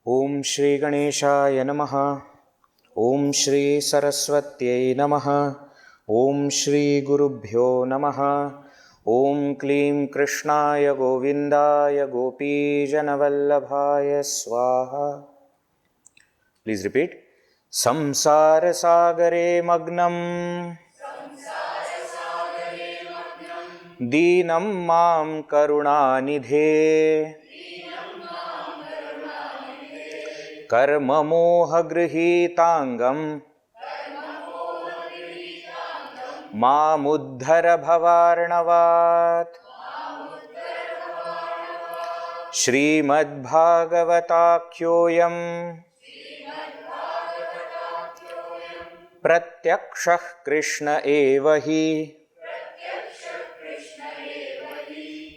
Om Shri Ganeshaya Namaha. Om Shri Saraswatyai Namaha. Om Shri Gurubhyo Namaha. Om Klim Krishnaya Govindaya Gopi Janavallabhaya Swaha. Please repeat. Samsara Sagare Magnam Deenam Mam Karunanidhe Karma Moha Grihitangam Mamuddhara Bhavarnavat. Srimad Bhagavatakyoyam Pratyakshah Krishna evahi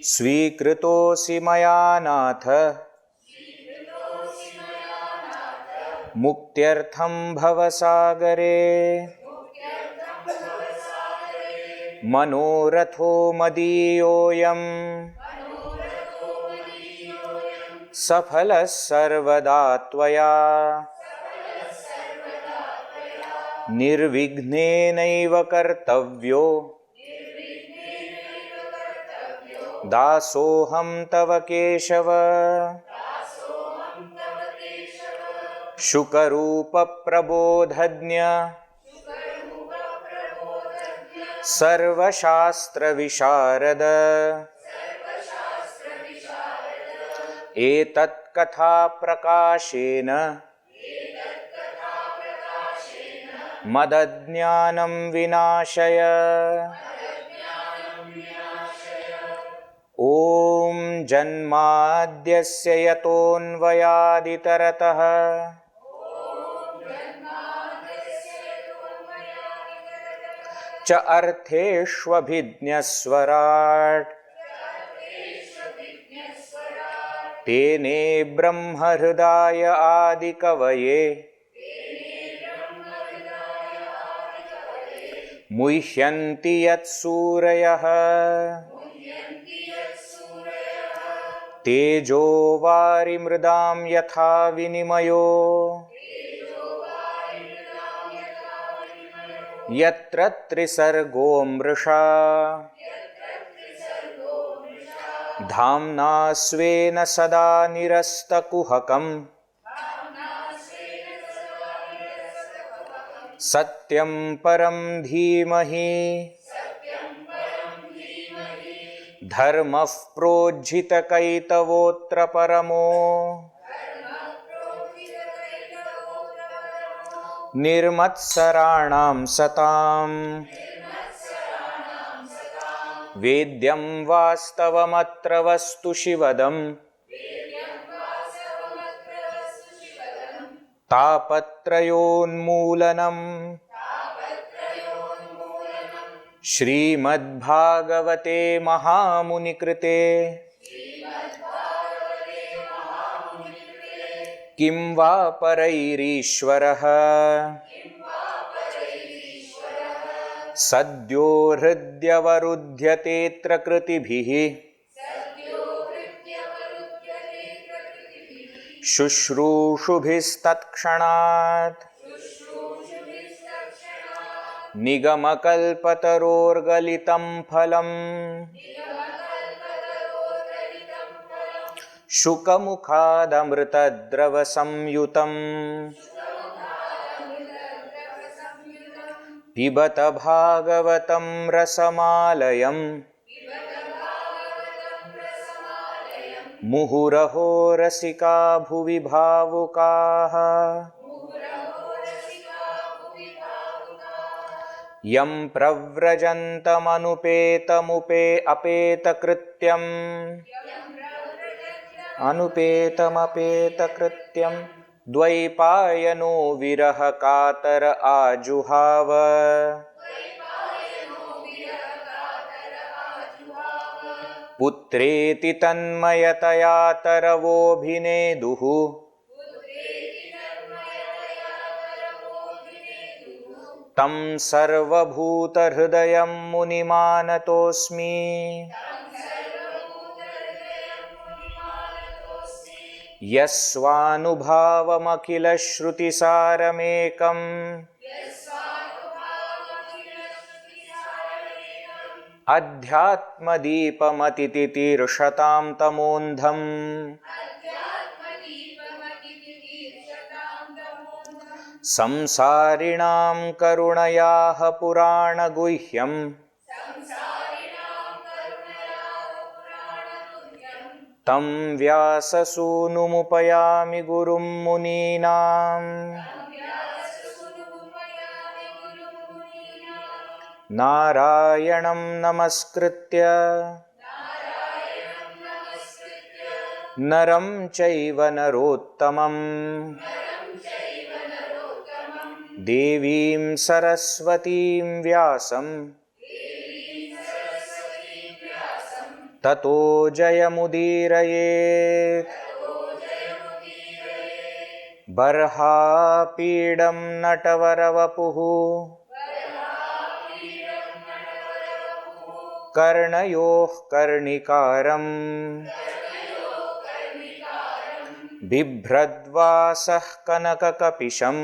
Svikritosi maya natha Muktyartham bhavasagare Manoratho madiyoyam Saphalas sarvada tvaya Nirvignenaiva kartavyo Dasoham tava keshava Shukarupa prabodhadnya Sarva shastra visharada Etat katha prakashena Madadnyanam vinashaya Om Janmadyasya yatonvayaditaratah Cha artheshvabhidnyasvarat Tene brahma hridaya adikavaye Muhyanti yat surayah Tejo vari mridam yatha vinimayo Yatra trisargo mrisha Dhamna svena sada nirasta kuhakam Satyam param dhimahi Dharmah projhita kaitavotra paramo Nirmatsaranam satam Vedyam vastavamatra vastu shivadam Tapatrayonmoolanam Srimad Bhagavate Mahamunikrite Kim va parairishvaraha Sadyo hridyavaruddhyatetra kritibhihi Shushrushubistatskshanat Nigamakalpatarorgalitam phalam Shukamukhadamritadrava samyutam Pibata Bhagavatam rasamalayam Muhuraho rasika bhuvi bhavukaha Yam pravrajantamanupetamupe apetakrityam Anupetamapeta Dvaipayano viraha katara ajuhava Putreti tanmayataya taravobhineduhu Tam sarvabhuta hridayam munimanatosmi यस्वानुभावमखिलश्रुतिसारमेकम् अध्यात्मदीपमतितितीर्षतां तमोन्धम् संसारिणां करुणयाः पुराणगुह्यम् तं व्याससूनुमुपयामि गुरुं मुनीनाम् नारायणं नमस्कृत्य नरं चैव नरोत्तमं देवीं सरस्वतीं व्यासं ततो जयमुदीरयेत्। बर्हापीडं नटवरवपुः कर्णयोः कर्णिकारम् बिभ्रद्वासः कनककपिशम्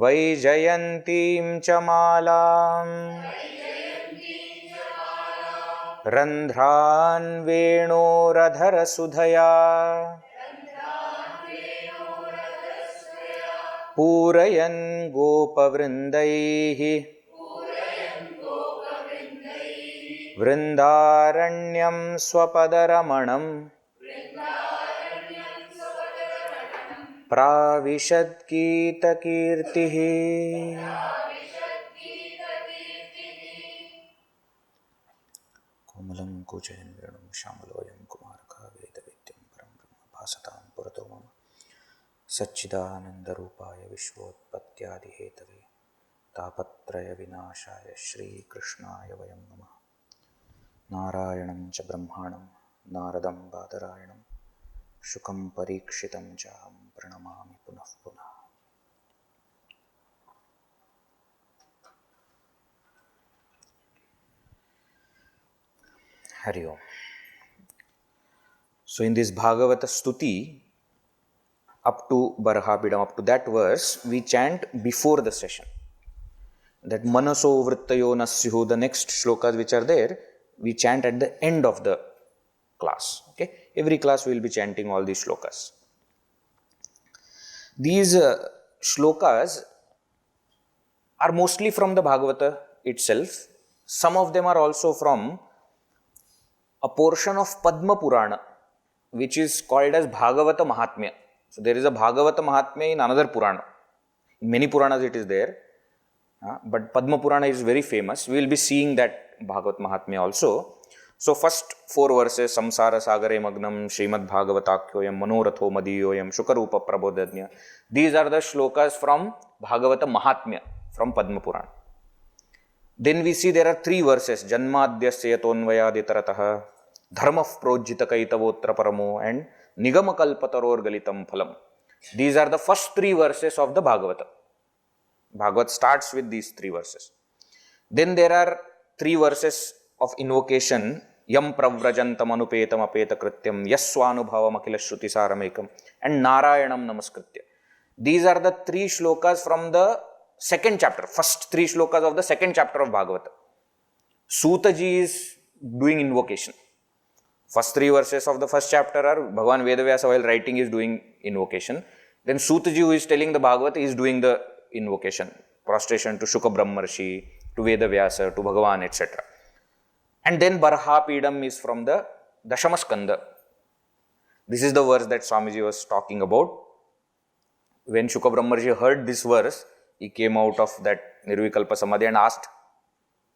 वैजयन्तीं च मालाम् रन्ध्रान् वेणोरधरसुधया पूरयन् गोपवृन्दैः वृन्दारण्यं स्वपदरमणम् प्राविशद्गीतकीर्तिः। कोमलं कूजयन् वेणुं श्यामलोऽयं कुमारकः वेदवेद्यं परं ब्रह्म भासतां पुरतो मम सच्चिदानन्दरूपाय विश्वोत्पत्त्यादिहेतवे तापत्रयविनाशाय श्रीकृष्णाय वयं नमः। नारायणं च ब्रह्माणं नारदं बादरायणं शुकं परीक्षितं च अहं प्रणमामि पुनः पुनः। Hari Om. So in this Bhagavata Stuti, up to Barhabidam, up to that verse, we chant before the session. That Manaso Vrittayo Nasyuhu, the next shlokas which are there, we chant at the end of the class. Okay? Every class we will be chanting all these shlokas. These shlokas are mostly from the Bhagavata itself. Some of them are also from a portion of Padma Purana, which is called as Bhagavata Mahatmya. So there is a Bhagavata Mahatmya in another Purana. In many Puranas it is there, but Padma Purana is very famous. We will be seeing that Bhagavata Mahatmya also. So first 4 verses, Samsara Sagare Magnam, Srimad Bhagavatakyoyam, Manoratho Madiyoyam, Shukarupa Prabodhanya. These are the shlokas from Bhagavata Mahatmya, from Padma Purana. Then we see there are 3 verses, Janmadhyasya Yatonvayaditaratah, Dharmah Projita Kaitavotra Paramo, and Nigamakalpataror Galitam Phalam. These are the first 3 verses of the Bhagavata. Bhagavat starts with these 3 verses. Then there are 3 verses of invocation, Yam Pravrajantam Anupetam Apeta Krityam, Yaswanubhavam Akilashruti Saramekam, and Narayanam Namaskritya. These are the 3 shlokas from the second chapter, first 3 shlokas of the second chapter of Bhagavata. Sutaji is doing invocation. First 3 verses of the first chapter are Bhagavan Vedavyasa while writing is doing invocation. Then Sutaji, who is telling the Bhagavata, is doing the invocation, prostration to Shuka Brahmarshi, to Vedavyasa, to Bhagavan, etc. And then Barhapidam is from the Dashamaskanda. This is the verse that Swamiji was talking about. When Shuka Brahmarshi heard this verse, he came out of that Nirvikalpa Samadhi and asked,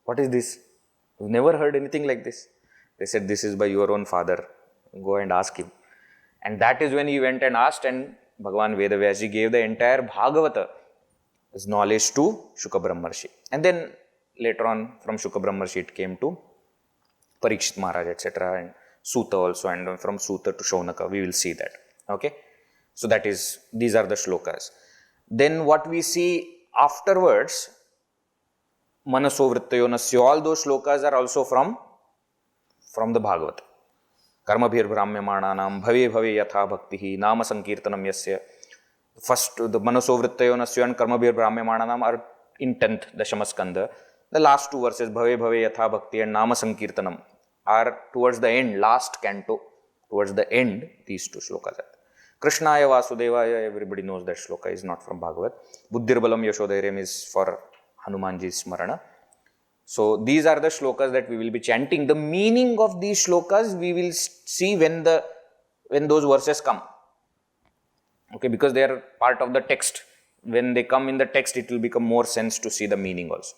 "What is this? We've never heard anything like this." They said, "This is by your own father. Go and ask him." And that is when he went and asked, and Bhagavan Vedavyasa gave the entire Bhagavata, his knowledge, to Shuka Brahmarshi. And then later on, from Shuka Brahmarshi, it came to Parikshit Maharaj, etc. and Suta also, and from Suta to Shaunaka. We will see that. Okay? So that is, these are the shlokas. Then what we see afterwards, Manaso Vrittayo Nasyo, all those shlokas are also from the Bhagavata. Karmabhir brahmyamananam bhave bhave yatha bhaktihi nama sankirtanam yasya. First, the Manasovrittayo nasya and Karmabhir brahmyamananam are in 10th Dashamaskanda. The last two verses, bhave bhave yatha bhakti and nama sankirtanam, are towards the end, last canto, towards the end, these two shlokas are. Krishnaya Vasudevaya, everybody knows that shloka is not from Bhagavat. Buddhirbalam Yashodhairyam is for Hanumanji's Smarana. So these are the shlokas that we will be chanting. The meaning of these shlokas we will see when those verses come. Okay, because they are part of the text. When they come in the text, it will become more sense to see the meaning also.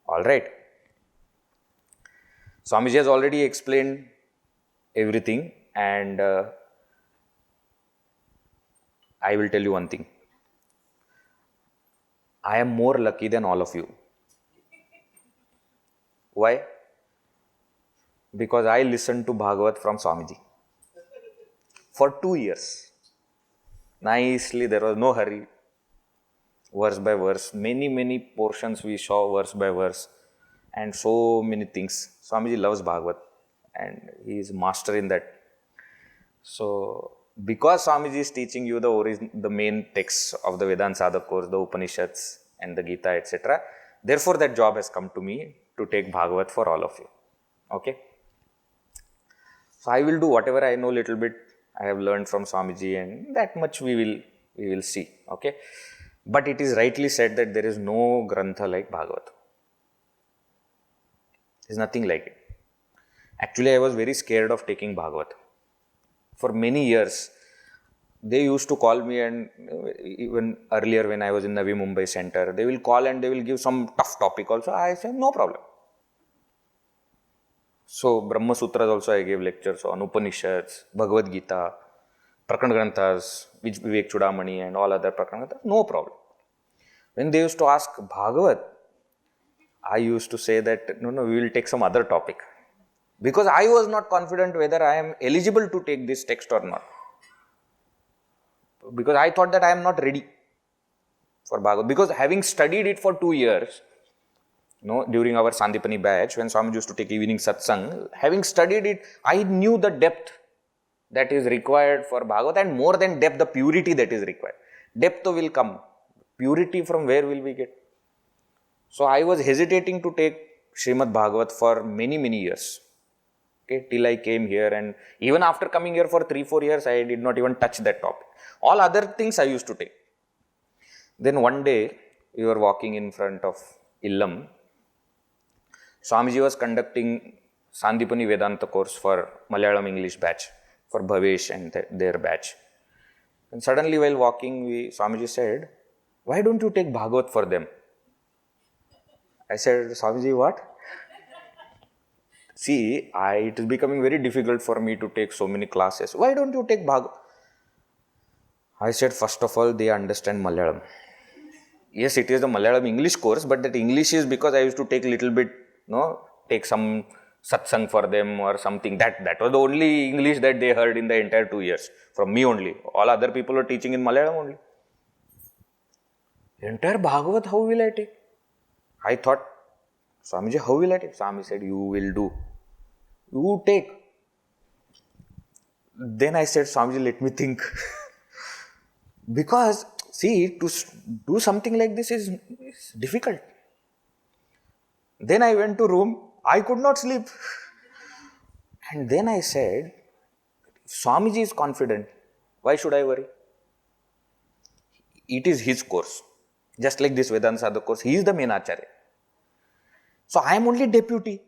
Alright. Swamiji has already explained everything, and I will tell you one thing. I am more lucky than all of you. Why? Because I listened to Bhagavat from Swamiji for 2 years. Nicely, there was no hurry. Verse by verse, many portions we saw verse by verse, and so many things. Swamiji loves Bhagavat and he is master in that. So, because Swamiji is teaching you the main texts of the Vedanta Sadhak course, the Upanishads and the Gita, etc., therefore that job has come to me to take Bhagavat for all of you. Okay? So, I will do whatever I know little bit. I have learned from Swamiji, and that much we will see. Okay? But it is rightly said that there is no grantha like Bhagavat. There is nothing like it. Actually, I was very scared of taking Bhagavat. For many years, they used to call me, and even earlier when I was in Navi Mumbai Center, they will call and they will give some tough topic also. I said, no problem. So, Brahma Sutras also I gave lectures on Upanishads, Bhagavad Gita, Prakana Granthas, Vivek Chudamani and all other Prakana Granthas, no problem. When they used to ask Bhagavat, I used to say that, no, we will take some other topic. Because I was not confident whether I am eligible to take this text or not. Because I thought that I am not ready for Bhagavat. Because having studied it for 2 years, during our Sandipani batch, when Swami used to take evening satsang, having studied it, I knew the depth that is required for Bhagavat, and more than depth, the purity that is required. Depth will come. Purity from where will we get? So I was hesitating to take Srimad Bhagavat for many years. Okay, till I came here, and even after coming here for 3-4 years, I did not even touch that topic. All other things I used to take. Then one day, we were walking in front of Illam. Swamiji was conducting Sandipani Vedanta course for Malayalam English batch, for Bhavesh and their batch. And suddenly while walking, Swamiji said, why don't you take Bhagavat for them? I said, Swamiji, what? See, it is becoming very difficult for me to take so many classes. Why don't you take Bhagavat? I said, first of all, they understand Malayalam. Yes, it is the Malayalam English course, but that English is because I used to take little bit, take some satsang for them or something. That was the only English that they heard in the entire 2 years. From me only. All other people were teaching in Malayalam only. Entire Bhagavat, how will I take? I thought, Swamiji, how will I take? Swami said, you will do. You take. Then I said, Swamiji, let me think. Because, see, to do something like this is difficult. Then I went to room. I could not sleep. And then I said, Swamiji is confident. Why should I worry? It is his course. Just like this Vedanta Sadhak course, he is the main acharya. So I am only deputy.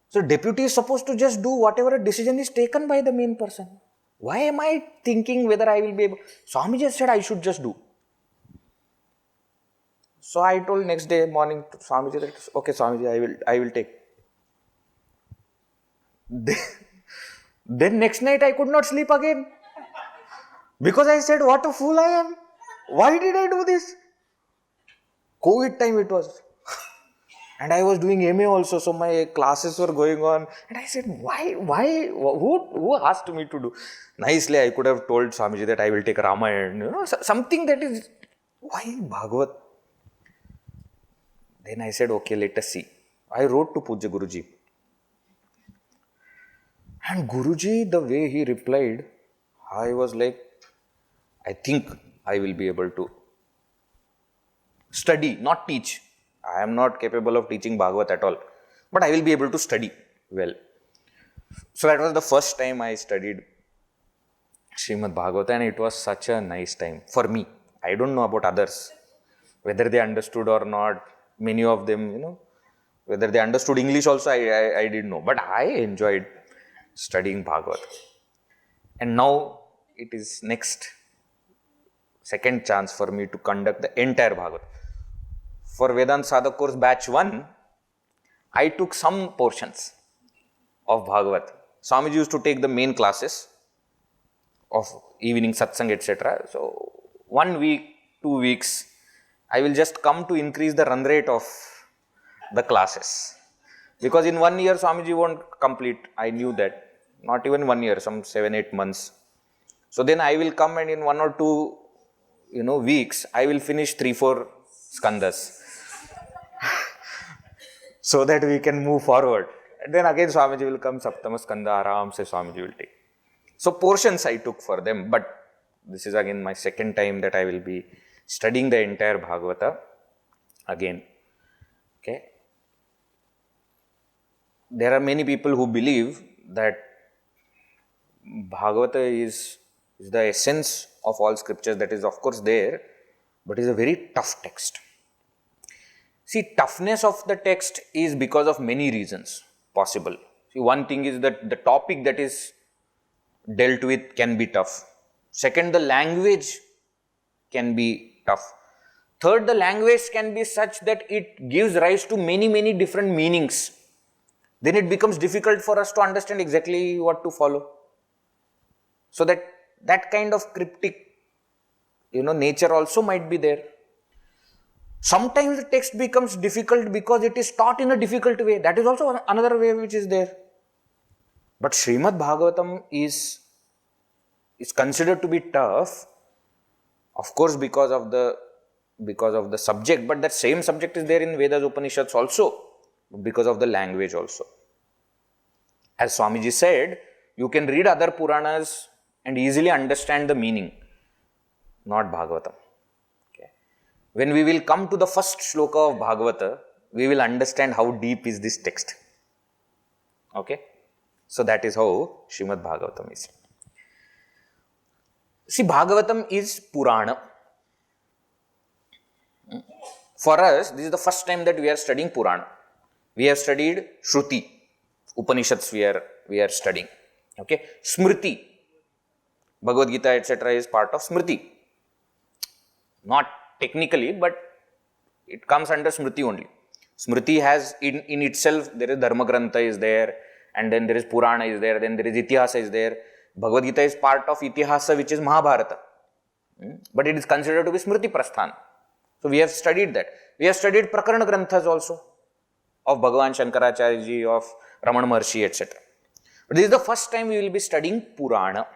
So deputy is supposed to just do whatever decision is taken by the main person. Why am I thinking whether I will be able? Swami just said I should just do. So I told next day morning to Swamiji that, okay Swamiji, I will take. Then next night I could not sleep again. Because I said, what a fool I am. Why did I do this? COVID time it was. And I was doing MA also, so my classes were going on. And I said, why, who asked me to do? Nicely, I could have told Swamiji that I will take Ramayana, something that is, why Bhagavat? Then I said, okay, let us see. I wrote to Pujya Guruji. And Guruji, the way he replied, I was like, I think I will be able to study, not teach. I am not capable of teaching Bhagavat at all, but I will be able to study well. So that was the first time I studied Srimad Bhagavatam, and it was such a nice time for me. I don't know about others, whether they understood or not. Many of them, whether they understood English also, I didn't know. But I enjoyed studying Bhagavad. And now it is second chance for me to conduct the entire Bhagavad. For Vedanta Sadhak course batch 1, I took some portions of Bhagavad. Swamiji used to take the main classes of evening satsang, etc. So 1 week, 2 weeks, I will just come to increase the run rate of the classes. Because in 1 year, Swamiji won't complete. I knew that. Not even 1 year, some 7-8 months. So then I will come, and in 1 or 2, weeks, I will finish 3-4 skandhas. So that we can move forward. And then again Swamiji will come, Saptama Skandha, Aram se Swamiji will take. So portions I took for them, but this is again my second time that I will be studying the entire Bhagavata again. Okay. There are many people who believe that Bhagavata is the essence of all scriptures. That is of course there, but is a very tough text. See, toughness of the text is because of many reasons possible. See, one thing is that the topic that is dealt with can be tough. Second, the language can be tough. Third, the language can be such that it gives rise to many different meanings. Then it becomes difficult for us to understand exactly what to follow. So that kind of cryptic, nature also might be there. Sometimes the text becomes difficult because it is taught in a difficult way. That is also another way which is there. But Srimad Bhagavatam is considered to be tough, of course, because of the subject. But that same subject is there in Vedas, Upanishads also, because of the language also. As Swamiji said, you can read other Puranas and easily understand the meaning, not Bhagavatam. When we will come to the first shloka of Bhagavata, we will understand how deep is this text. Okay? So that is how Srimad Bhagavatam is. See, Bhagavatam is Purana. For us, this is the first time that we are studying Purana. We have studied Shruti, Upanishads we are studying. Okay? Smriti, Bhagavad Gita, etc. is part of Smriti. Not technically, but it comes under Smriti only. Smriti has in itself, there is Dharma Grantha is there, and then there is Purana is there, then there is Itihasa is there. Bhagavad Gita is part of Itihasa, which is Mahabharata. But it is considered to be Smriti Prasthana. So we have studied that. We have studied Prakarana Granthas also, of Bhagavan Shankaracharya ji, of Ramana Maharshi, etc. But this is the first time we will be studying Purana.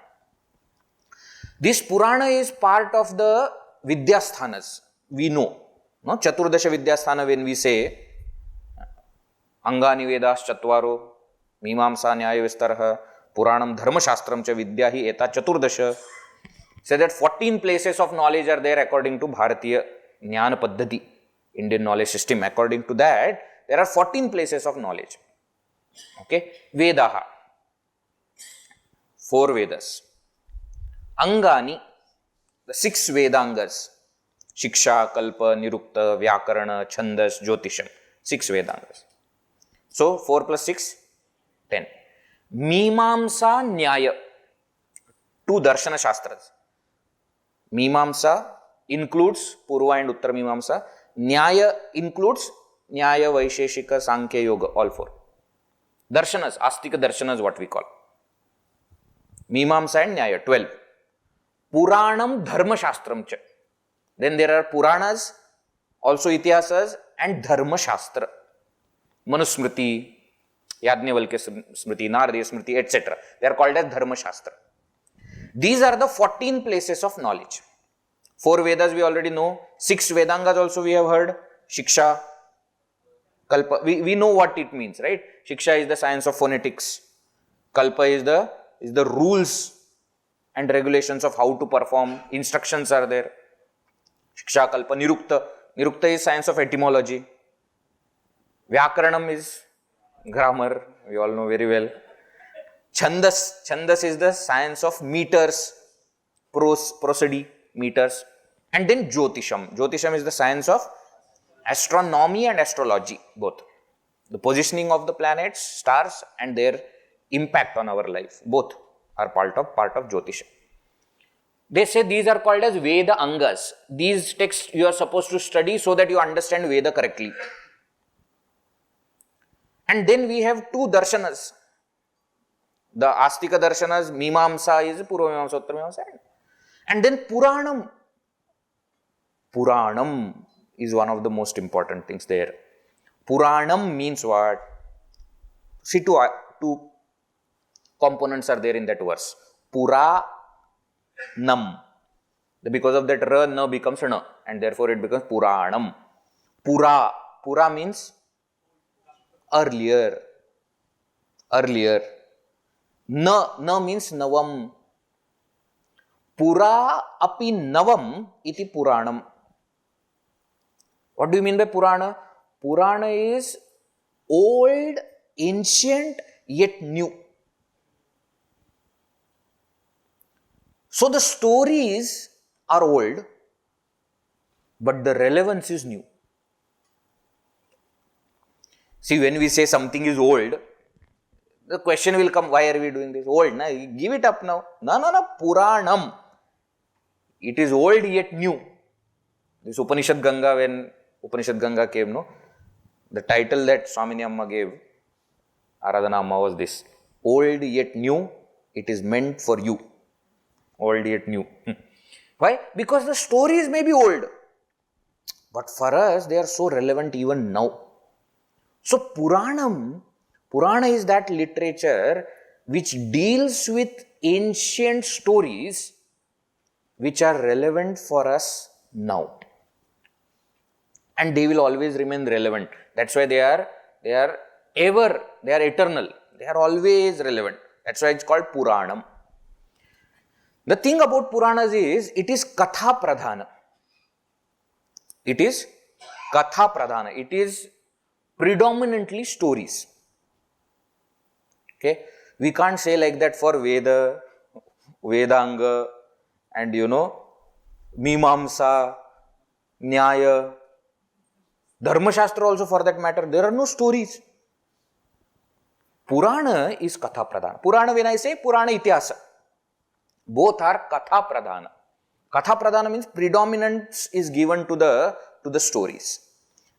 This Purana is part of the Vidyasthanas. We know. No? Chaturdasha Vidyasthana, when we say Angani Vedas Chatvaro, Mimamsa Nyaya Vistaraha, Puranam Dharma Shastram Cha Vidyahi Eta Chaturdasha. Say that 14 places of knowledge are there according to Bharatiya Jnana Paddhati, Indian knowledge system. According to that, there are 14 places of knowledge. Okay? Vedaha, 4 Vedas. Angani, the 6 Vedangas, Shiksha, Kalpa, Nirukta, Vyakarana, Chandas, Jyotisham, 6 Vedangas. So, 4 plus 6, 10. Mimamsa Nyaya, 2 Darshana Shastras. Mimamsa includes Purva and Uttara Mimamsa. Nyaya includes Nyaya, Vaisheshika, Sankhya, Yoga, all 4. Darshanas, Astika Darshanas, what we call. Mimamsa and Nyaya, 12. Puranam Dharma Shastram Cha. Then there are Puranas, also Itihasas, and Dharma Shastra. Manusmriti, Yajnavalkya Smriti, Narada Smriti, etc. They are called as Dharma Shastra. These are the 14 places of knowledge. 4 Vedas we already know. 6 Vedangas also we have heard. Shiksha, Kalpa. We know what it means, right? Shiksha is the science of phonetics. Kalpa is the rules and regulations of how to perform. Instructions are there. Shiksha, Kalpa, Nirukta. Nirukta is science of etymology. Vyakaranam is grammar. We all know very well. Chandas. Chandas is the science of meters. Prosody, meters. And then Jyotisham. Jyotisham is the science of astronomy and astrology, both. The positioning of the planets, stars, and their impact on our life. Both are part of Jyotisham. They say these are called as Veda Angas. These texts you are supposed to study so that you understand Veda correctly. And then we have two darshanas. The Astika darshanas, Mimamsa is Purva-Mimamsa, Uttara-Mimamsa. And then Puranam. Puranam is one of the most important things there. Puranam means what? See, two components are there in that verse. Puranam. Because of that, ra, na becomes na, and therefore it becomes Puranam. Pura means earlier. Na means navam. Pura api navam iti Puranam. What do you mean by Purana? Purana is old, ancient, yet new. So the stories are old, but the relevance is new. See, when we say something is old, the question will come, why are we doing this? Old, na? Give it up now. No, Puranam. It is old yet new. This Upanishad Ganga, when Upanishad Ganga came, no? The title that Swamini Amma gave, Aradhana Amma, was this. Old yet new, it is meant for you. Old yet new. Why? Because the stories may be old, but for us, they are so relevant even now. So Purana is that literature which deals with ancient stories which are relevant for us now. And they will always remain relevant. That's why they are eternal. They are always relevant. That's why it's called Puranam. The thing about Puranas is, it is Katha Pradhana. It is Katha Pradhana. It is predominantly stories. Okay? We can't say like that for Veda, Vedanga, and Mimamsa, Nyaya, Dharma Shastra also for that matter. There are no stories. Purana is Katha Pradhana. Purana, when I say Purana Ityasa, both are Katha Pradhana. Katha Pradhana means predominance is given to the stories.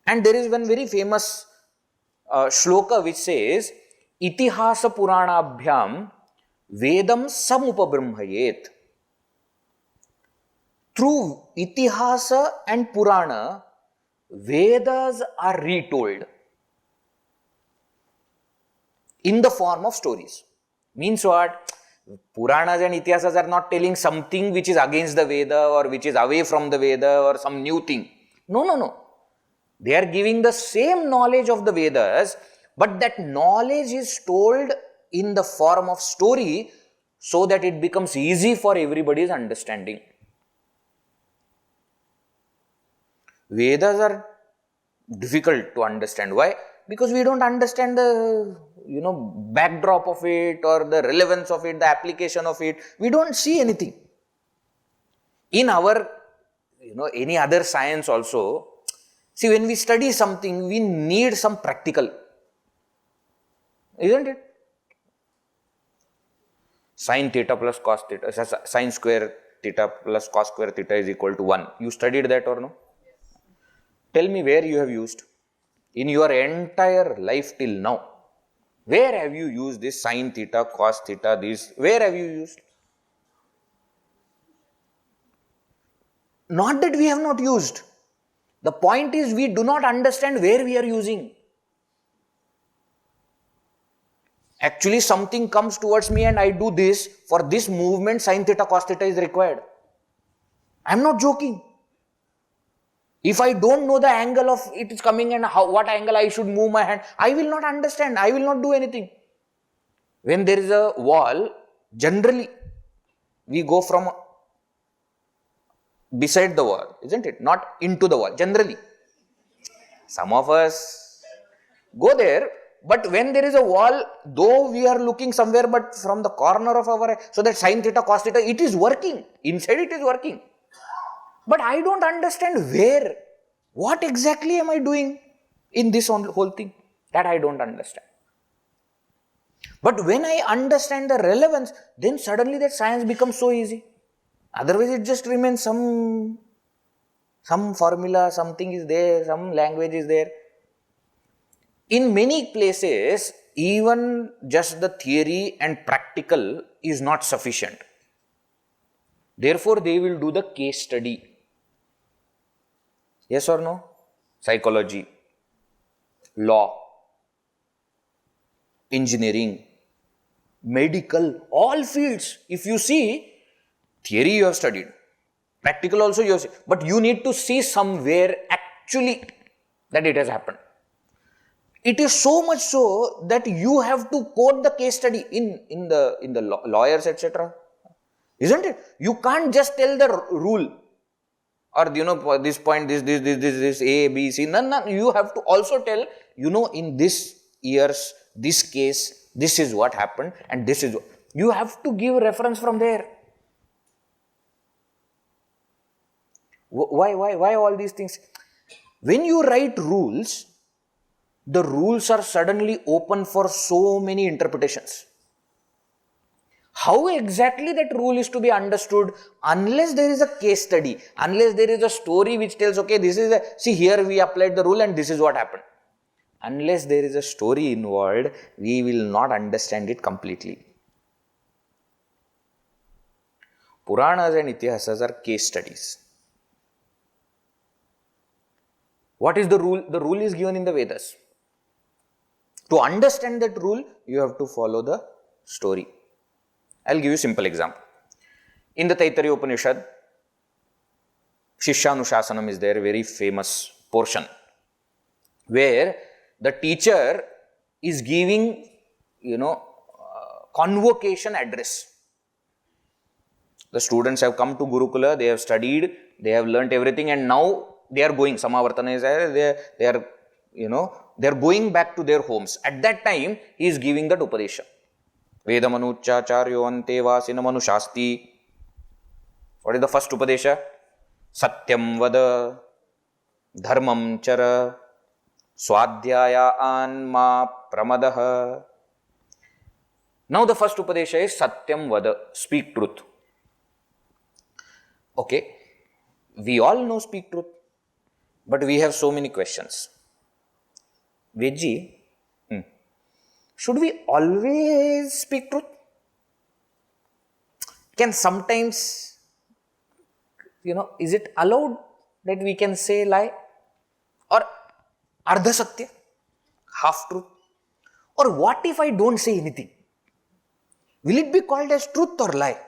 And there is one very famous shloka which says, Itihasa Puranabhyam Vedam Samupabrahmayet. Through Itihasa and Purana, Vedas are retold in the form of stories. Means what? Puranas and Itihasas are not telling something which is against the Veda or which is away from the Veda or some new thing. No. They are giving the same knowledge of the Vedas, but that knowledge is told in the form of story so that it becomes easy for everybody's understanding. Vedas are difficult to understand. Why? Because we don't understand the backdrop of it or the relevance of it, the application of it. We don't see anything. In our, any other science also, see, when we study something, we need some practical. Isn't it? Sin theta plus cos theta, sin square theta plus cos square theta is equal to 1. You studied that or no? Tell me where you have used. In your entire life till now, where have you used this sin theta, cos theta, this? Where have you used? Not that we have not used. The point is, we do not understand where we are using. Actually, something comes towards me and I do this. For this movement, sin theta, cos theta is required. I am not joking. If I don't know the angle of it is coming and what angle I should move my hand, I will not understand. I will not do anything. When there is a wall, generally we go from beside the wall, isn't it? Not into the wall, generally. Some of us go there, but when there is a wall, though we are looking somewhere, but from the corner of our eye, so that sin theta, cos theta, it is working. Inside it is working. But I don't understand where. What exactly am I doing in this whole thing? That I don't understand. But when I understand the relevance, then suddenly that science becomes so easy. Otherwise, it just remains some formula, something is there, some language is there. In many places, even just the theory and practical is not sufficient. Therefore, they will do the case study. Yes or no? Psychology, law, engineering, medical, all fields. If you see, theory you have studied, practical also you have seen, but you need to see somewhere actually that it has happened. It is so much so that you have to quote the case study in the lawyers, etc. Isn't it? You can't just tell the rule or this point, this A, B, C. None. You have to also tell, in this year's, this case, this is what happened and this is what. You have to give reference from there. Why all these things? When you write rules, the rules are suddenly open for so many interpretations. How exactly that rule is to be understood unless there is a case study, unless there is a story which tells, okay, see here we applied the rule and this is what happened. Unless there is a story involved, we will not understand it completely. Puranas and Itihasas are case studies. What is the rule? The rule is given in the Vedas. To understand that rule, you have to follow the story. I'll give you a simple example. In the Taittiriya Upanishad, Shishyanushasana is there, very famous portion, where the teacher is giving, convocation address. The students have come to Gurukula, they have studied, they have learnt everything, and now they are going, Samavartana is there, they are going back to their homes. At that time, he is giving that Upadesha. Vedamanuchacharyo ante vasinamanu shasti. What is the first Upadesha? Satyam vada, dharmam chara, swadhyaya anma pramadaha. Now the first Upadesha is Satyam vada, speak truth. Okay, we all know speak truth, but we have so many questions. Vedji, should we always speak truth? Can sometimes, is it allowed that we can say lie? Or ardha satya, half truth? Or what if I don't say anything? Will it be called as truth or lie?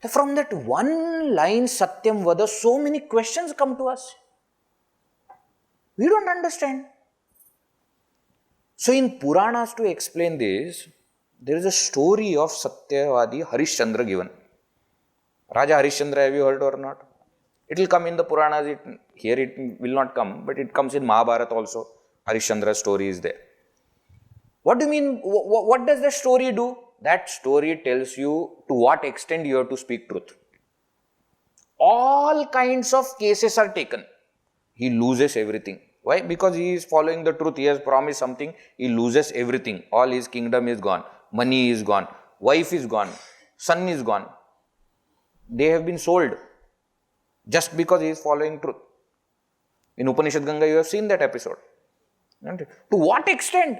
From that one line, Satyam Vada, so many questions come to us. We don't understand. So in Puranas, to explain this, there is a story of Satyavadi Harishchandra given. Raja Harishchandra, have you heard or not? It will come in the Puranas, here it will not come, but it comes in Mahabharata also. Harishchandra's story is there. What do you mean? What does the story do? That story tells you to what extent you have to speak truth. All kinds of cases are taken. He loses everything. Why? Because he is following the truth. He has promised something. He loses everything. All his kingdom is gone. Money is gone. Wife is gone. Son is gone. They have been sold just because he is following truth. In Upanishad Ganga, you have seen that episode. To what extent?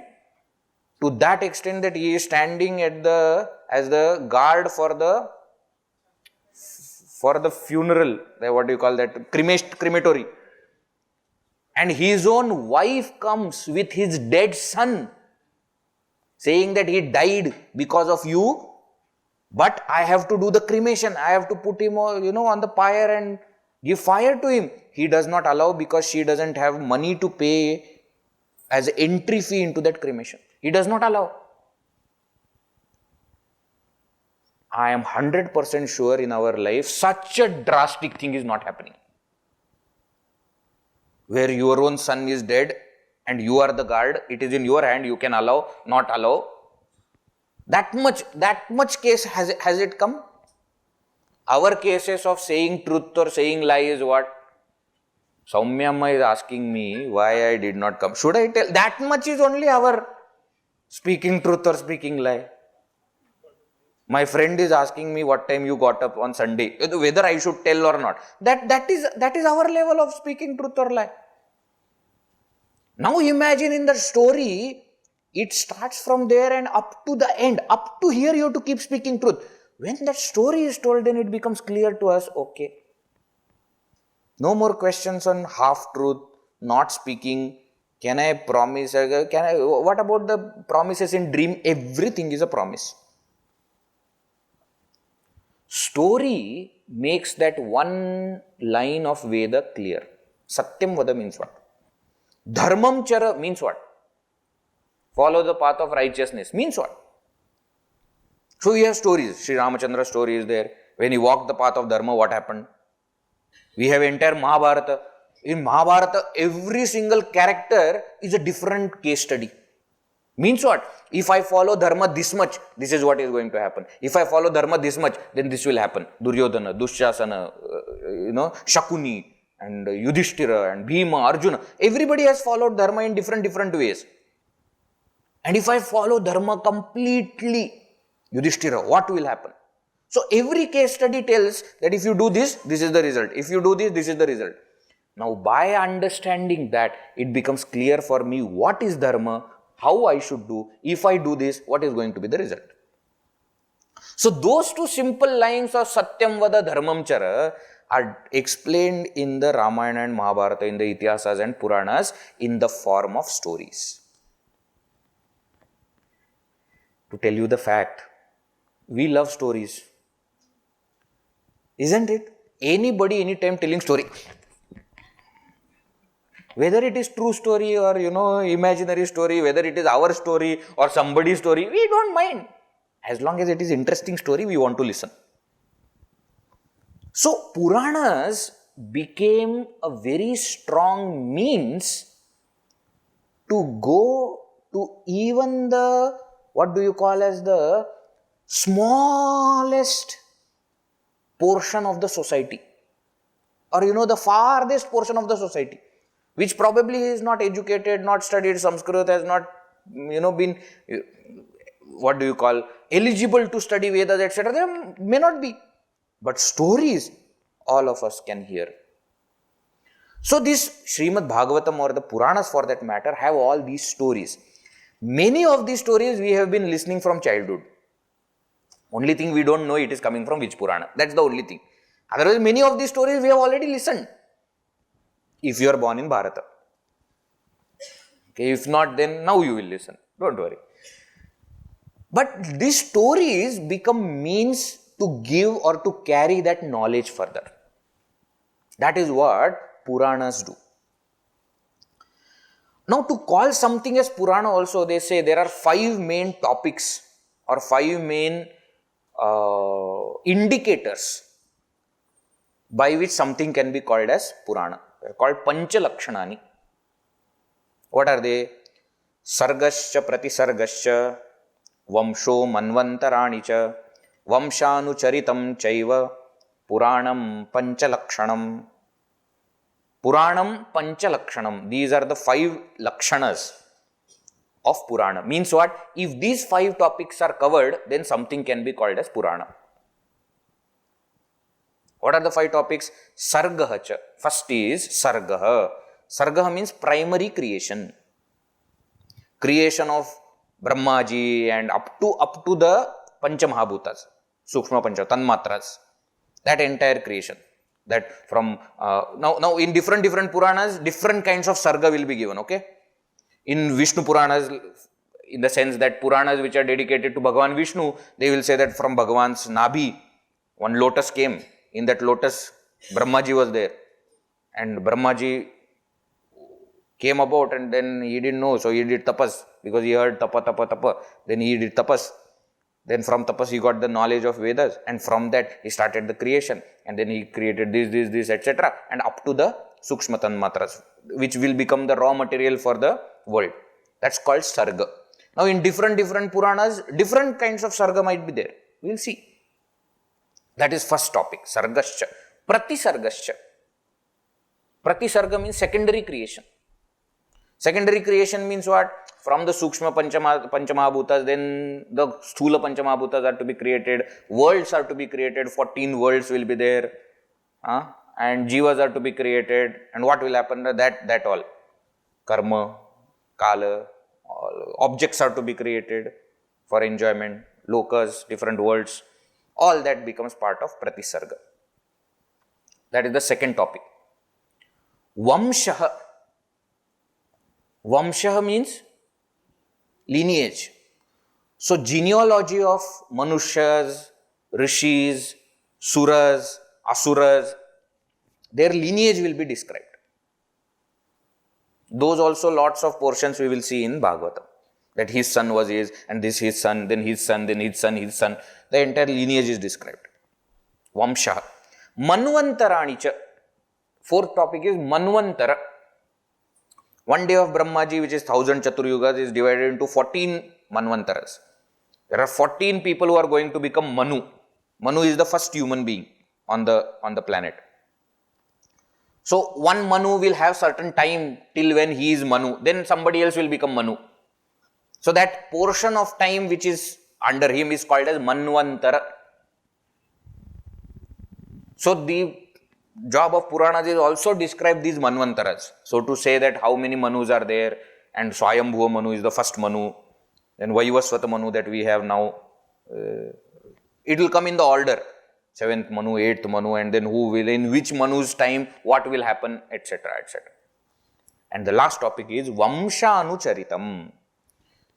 To that extent that he is standing as the guard for the funeral, what do you call that, crematory. And his own wife comes with his dead son, saying that he died because of you, but I have to do the cremation. I have to put him, on the pyre and give fire to him. He does not allow because she doesn't have money to pay as entry fee into that cremation. He does not allow. I am 100% sure in our life such a drastic thing is not happening. Where your own son is dead and you are the guard, it is in your hand, you can allow, not allow. That much case has it come? Our cases of saying truth or saying lie is what? Saumyamma is asking me why I did not come. Should I tell? That much is only our speaking truth or speaking lie. My friend is asking me what time you got up on Sunday, whether I should tell or not. That is our level of speaking truth or lie. Now imagine in the story, it starts from there and up to the end. Up to here you have to keep speaking truth. When that story is told, then it becomes clear to us, okay. No more questions on half-truth, not speaking. Can I promise? What about the promises in dream? Everything is a promise. Story makes that one line of Veda clear. Satyam Vada means what? Dharmam Chara means what? Follow the path of righteousness means what? So we have stories. Sri Ramachandra's story is there. When he walked the path of Dharma, what happened? We have entire Mahabharata. In Mahabharata, every single character is a different case study. Means what? If I follow Dharma this much, this is what is going to happen. If I follow Dharma this much, then this will happen. Duryodhana, Dushasana, Shakuni, and Yudhishthira, and Bhima, Arjuna. Everybody has followed Dharma in different ways. And if I follow Dharma completely, Yudhishthira, what will happen? So every case study tells that if you do this, this is the result. If you do this, this is the result. Now by understanding that, it becomes clear for me what is Dharma, how I should do. If I do this, what is going to be the result? So those two simple lines of Satyam Vada Dharmam Chara are explained in the Ramayana and Mahabharata, in the Itihasas and Puranas, in the form of stories. To tell you the fact, we love stories. Isn't it? Anybody, anytime telling story. Whether it is true story or, imaginary story, whether it is our story or somebody's story, we don't mind. As long as it is interesting story, we want to listen. So, Puranas became a very strong means to go to even the, what do you call as the smallest portion of the society, or the farthest portion of the society, which probably is not educated, not studied Sanskrit, has not been eligible to study Vedas, etc. There may not be, but stories all of us can hear. So this Srimad Bhagavatam, or the Puranas for that matter, have all these stories. Many of these stories we have been listening from childhood. Only thing we don't know it is coming from which Purana. That's the only thing. Otherwise, many of these stories we have already listened. If you are born in Bharata. Okay, if not, then now you will listen. Don't worry. But these stories become means to give or to carry that knowledge further. That is what Puranas do. Now, to call something as Purana also, they say there are 5 main topics or 5 main indicators by which something can be called as Purana. They are called Pancha-Lakshanani. What are they? Sargascha Pratisargascha, Vamsho Manvantaranicha, Vamshanucharitam Chaiva, Puranam Pancha-Lakshanam. Puranam Pancha-Lakshanam. These are the 5 Lakshanas of Purana. Means what? If these 5 topics are covered, then something can be called as Purana. What are the 5 topics? Sargaha. First is Sargaha. Sargaha means primary creation. Creation of Brahmaji and up to the Pancha Mahabhutas, Sukshma Pancha, Tanmatras. That entire creation. That from now in different Puranas, different kinds of Sarga will be given. Okay. In Vishnu Puranas, in the sense that Puranas which are dedicated to Bhagavan Vishnu, they will say that from Bhagavan's Nabhi, one lotus came. In that lotus, Brahmaji was there. And Brahmaji came about and then he didn't know. So he did tapas because he heard tapa. Then he did tapas. Then from tapas he got the knowledge of Vedas, and from that he started the creation, and then he created this, etc. and up to the Sukshma Tanmatras, which will become the raw material for the world. That's called Sarga. Now in different Puranas, different kinds of Sarga might be there. We'll see. That is first topic, Sargascha. Prati Sargascha. Prati Sarga means secondary creation. Secondary creation means what? From the Sukshma Panchamahabhutas, then the Sthula Panchamahabhutas are to be created, worlds are to be created, 14 worlds will be there, and Jivas are to be created, and what will happen? That all. Karma, Kala, all objects are to be created for enjoyment, lokas, different worlds, all that becomes part of Pratisarga. That is the second topic. Vamsha. Vamsha means lineage. So genealogy of Manushas, Rishis, Suras, Asuras, their lineage will be described. Those also lots of portions we will see in Bhagavatam. That his son was his, and this his son, then his son, then his son, his son. The entire lineage is described. Vamsha. Manvantaranicha. Fourth topic is Manvantara. One day of Brahmaji, which is 1000 Chaturyugas, is divided into 14 Manvantaras. There are 14 people who are going to become Manu. Manu is the first human being on the planet. So one Manu will have certain time till when he is Manu. Then somebody else will become Manu. So that portion of time which is under him is called as Manvantara. So the job of Puranas is also describe these Manvantaras. So to say that how many Manus are there, and Swayambhuva Manu is the first Manu, then Vaivasvata Manu that we have now, it will come in the order. 7th Manu, 8th Manu, and then who will, in which Manu's time, what will happen, etc., etc. And the last topic is Vamshanucharitam.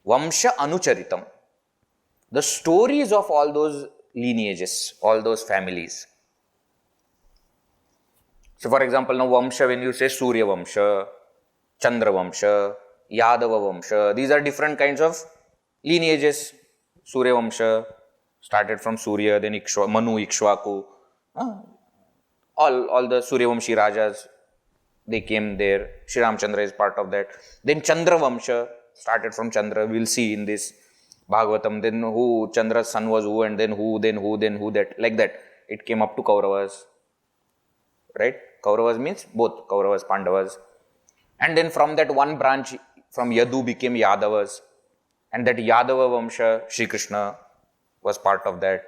Vamshanucharitam. The stories of all those lineages, all those families. So for example, now Vamsha, when you say Surya Vamsha, Chandra Vamsha, Yadava Vamsha, these are different kinds of lineages. Surya Vamsha started from Surya, then Manu, Ikshvaku, all the Suryavamshi Rajas, they came there. Sri Ramchandra is part of that. Then Chandra Vamsha started from Chandra. We'll see in this Bhagavatam. Then who Chandra's son was who, and then who, that. Like that. It came up to Kauravas. Right? Kauravas means both Kauravas, Pandavas. And then from that one branch, from Yadu became Yadavas. And that Yadava Vamsha, Shri Krishna was part of that.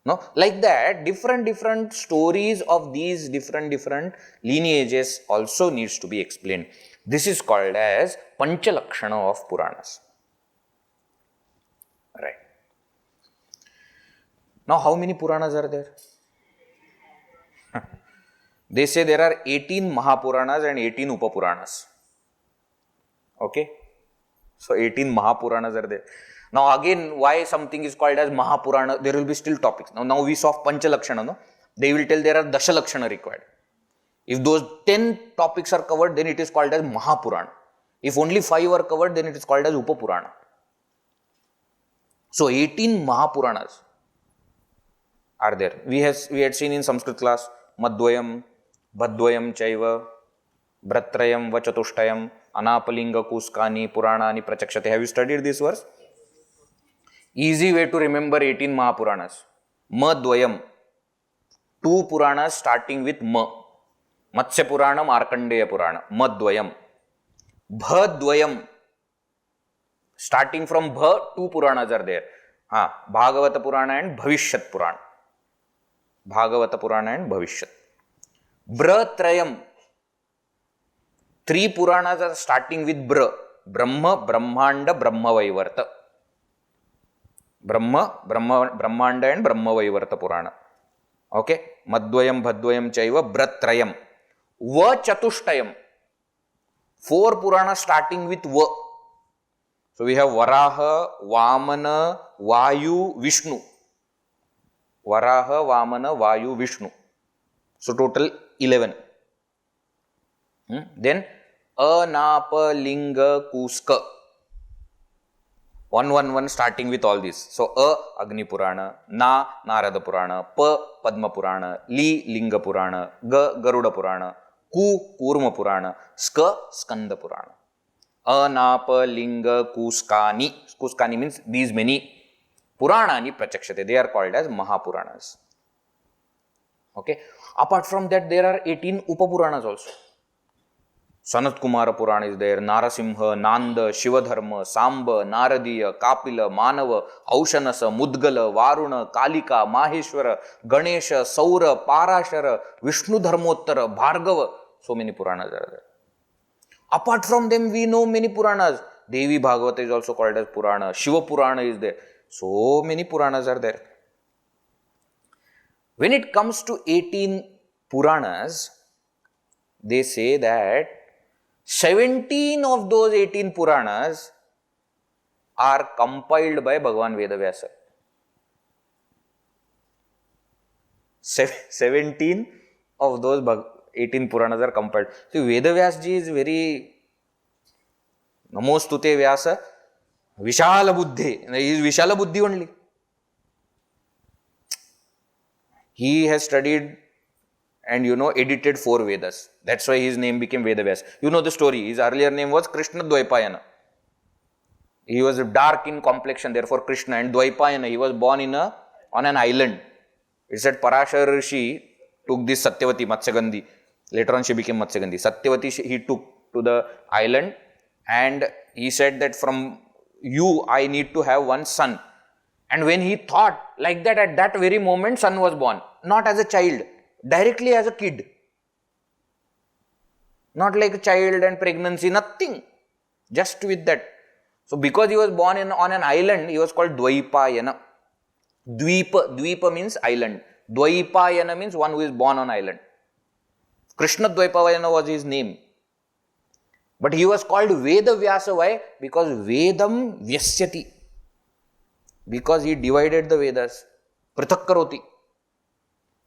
No, like that, different stories of these different lineages also needs to be explained. This is called as Pancha-Lakshana of Puranas. Right. Now, how many Puranas are there? They say there are 18 Mahapuranas and 18 Upapuranas. Okay. So, 18 Mahapuranas are there. Now again, why something is called as Mahapurana, there will be still topics. Now we saw Pancha-Lakshana, no? They will tell there are Dasha-Lakshana required. If those 10 topics are covered, then it is called as Mahapurana. If only 5 are covered, then it is called as Upapurana. So 18 Mahapuranas are there. We had seen in Sanskrit class, Madhvayam, Bhadvayam Chaiva, Bratrayam, Vachatuštayam, Anapalinga Kuskani, Puranani Prachakshate. Have you studied this verse? Easy way to remember 18 Mahapuranas. Madhvayam. 2 Puranas starting with Ma. Matsya Purana, Markandeya Purana. Madhvayam. Bhadvayam. Starting from Bha, 2 Puranas are there. Bhagavata Purana and Bhavishyat Purana. Bhagavata Purana and Bhavishyat. Bratrayam. 3 Puranas are starting with Bra. Brahma, Brahmanda, Brahma Vaivarta. Brahmanda and Brahma Vaivarta Purana. Okay. Madhvayam, Bhadvayam, Chaiva, Bratrayam. Vachatuštayam. 4 Puranas starting with Va. So we have Varaha, Vamana, Vayu, Vishnu. Varaha, Vamana, Vayu, Vishnu. So total 11. Then Anapalinga Kuska. 1 starting with all this. So Agni Purana, Narada Purana, Padma Purana, Linga Purana, Garuda Purana, Kurma Purana, Skanda Purana. Napa Linga Kuskani. Kuskani means these many Puranani Prachakshate. They are called as Mahapuranas. Okay. Apart from that, there are 18 Upapuranas also. Sanat Kumara Purana is there, Narasimha, Nanda, Shivadharma, Samba, Naradiya, Kapila, Manava, Aushanasa, Mudgala, Varuna, Kalika, Maheshwara, Ganesha, Saura, Parashara, Vishnu Dharmottara, Bhargava. So many Puranas are there. Apart from them, we know many Puranas. Devi Bhagavata is also called as Purana. Shiva Purana is there. So many Puranas are there. When it comes to 18 Puranas, they say that 17 of those 18 Puranas are compiled by Bhagavan Vedavyasa. 17 of those 18 Puranas are compiled. So Vedavyasa ji is very Namostute Vyasa, Vishala Buddhi. He is Vishala Buddhi only. He has studied and edited 4 Vedas. That's why his name became Vedavyasa. You know the story. His earlier name was Krishna Dvaipayana. He was dark in complexion, therefore Krishna. And Dvaipayana, he was born on an island. It said Parashara Rishi took this Satyavati, Matsyagandhi. Later on she became Matsyagandhi. Satyavati he took to the island and he said that from you I need to have one son. And when he thought like that, at that very moment son was born. Not as a child, directly as a kid. Not like a child and pregnancy, nothing. Just with that. So because he was born on an island, he was called Dvaipayana. Dvipa means island. Dvaipayana means one who is born on island. Krishna Dvaipayana was his name. But he was called Vedavyasa. Why? Because Vedam Vyasyati. Because he divided the Vedas. Prithak Karoti.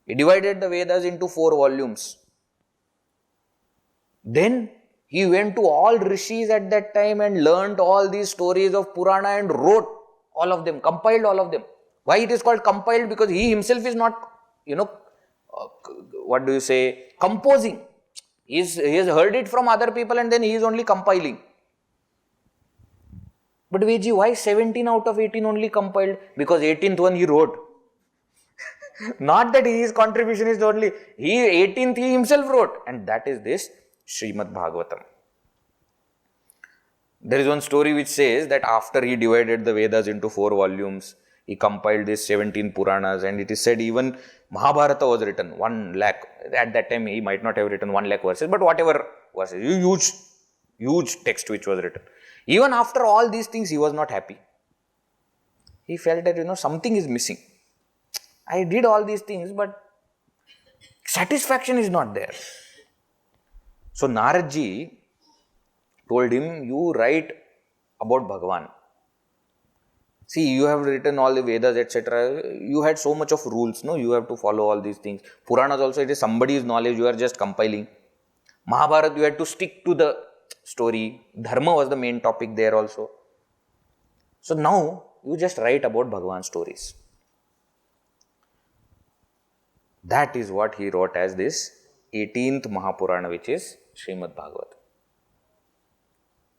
He divided the Vedas into 4 volumes. Then he went to all rishis at that time and learned all these stories of Purana and wrote all of them, compiled all of them. Why it is called compiled? Because he himself is not, composing. He has heard it from other people and then he is only compiling. But Veji, why 17 out of 18 only compiled? Because 18th one he wrote. Not that his contribution is only, 18th he himself wrote. And that is this Srimad Bhagavatam. There is one story which says that after he divided the Vedas into 4 volumes, he compiled these 17 Puranas, and it is said even Mahabharata was written, 1 lakh. At that time he might not have written 1 lakh verses, but whatever verses, huge text which was written. Even after all these things, he was not happy. He felt that, something is missing. I did all these things, but satisfaction is not there. So Naradji told him, you write about Bhagavan. See, you have written all the Vedas, etc. You had so much of rules, no? You have to follow all these things. Puranas also, it is somebody's knowledge, you are just compiling. Mahabharata, you had to stick to the story. Dharma was the main topic there also. So now, you just write about Bhagavan stories. That is what he wrote as this 18th Mahapurana, which is Srimad Bhagavatam.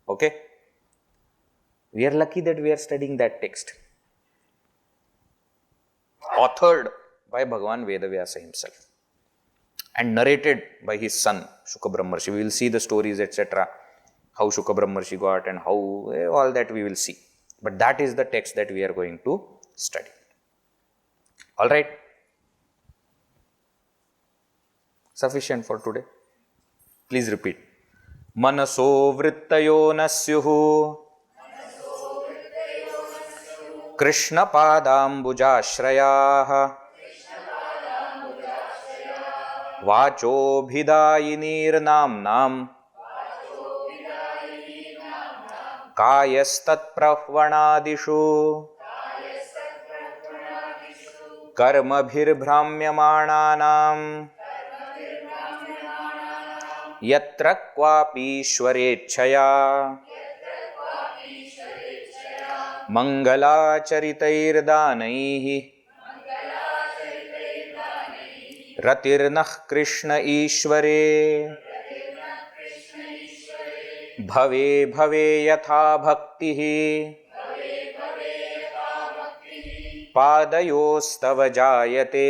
Okay? We are lucky that we are studying that text. Authored by Bhagavan Vedavyasa himself. And narrated by his son, Shuka Brahmarshi. We will see the stories, etc. How Shuka Brahmarshi got and how, all that we will see. But that is the text that we are going to study. Alright? Sufficient for today. Please repeat. Manaso vrittayo nasyuhu Krishna padambujashrayah Vacho bhidayinir namnam Kayastat prahvanadishu Karmabhir bhramyamananam Yatra kvapi ishwarechaya मङ्गलाचरितैर्दानैः रतिर्नः Krishna ईश्वरे भवे भवे यथा भक्तिः पादयोस्तव जायते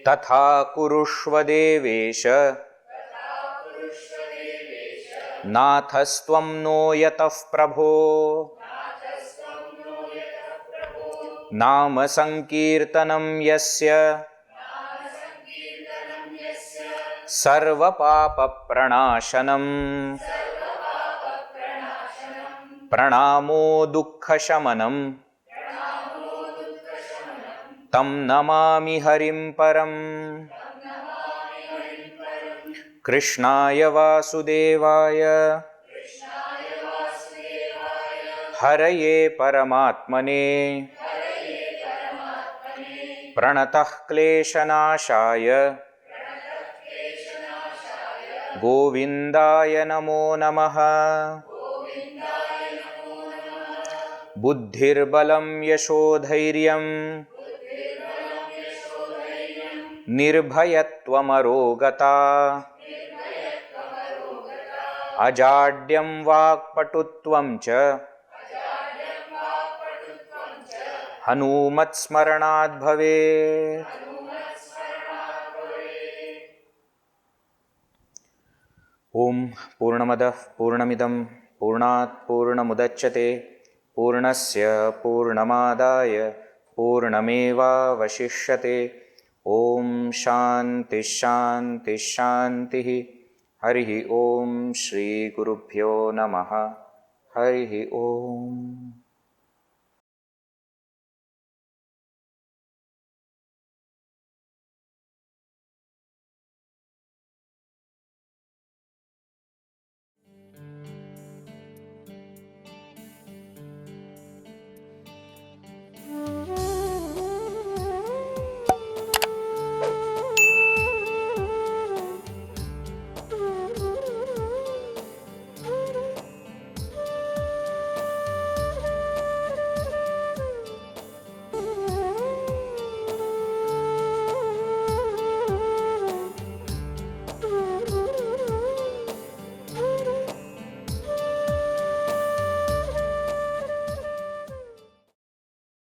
तथा कुरुष्व Devesh नाथस्त्वं no यतः प्रभो नाम संकीर्तनं यस्य सर्वपापप्रणाशनम् प्रणामो दुःखशमनं तं नमामि हरिं परम् कृष्णाय वासुदेवाय हरये परमात्मने प्रणतः क्लेशनाशाय गोविन्दाय नमो नमः। बुद्धिर्बलं यशोधैर्यं निर्भयत्वमरोगता अजाड्यं वाक्पटुत्वं च हनूमत्स्मरणात् भवेत्। ओम पूर्णमदः पूर्णमिदं पूर्णात् पूर्णमुदच्यते पूर्णस्य पूर्णमादाय पूर्णमेवावशिष्यते। ओम शांति शांति शांति। हरि ओम श्री गुरुभ्यो नमः। हरि ओम।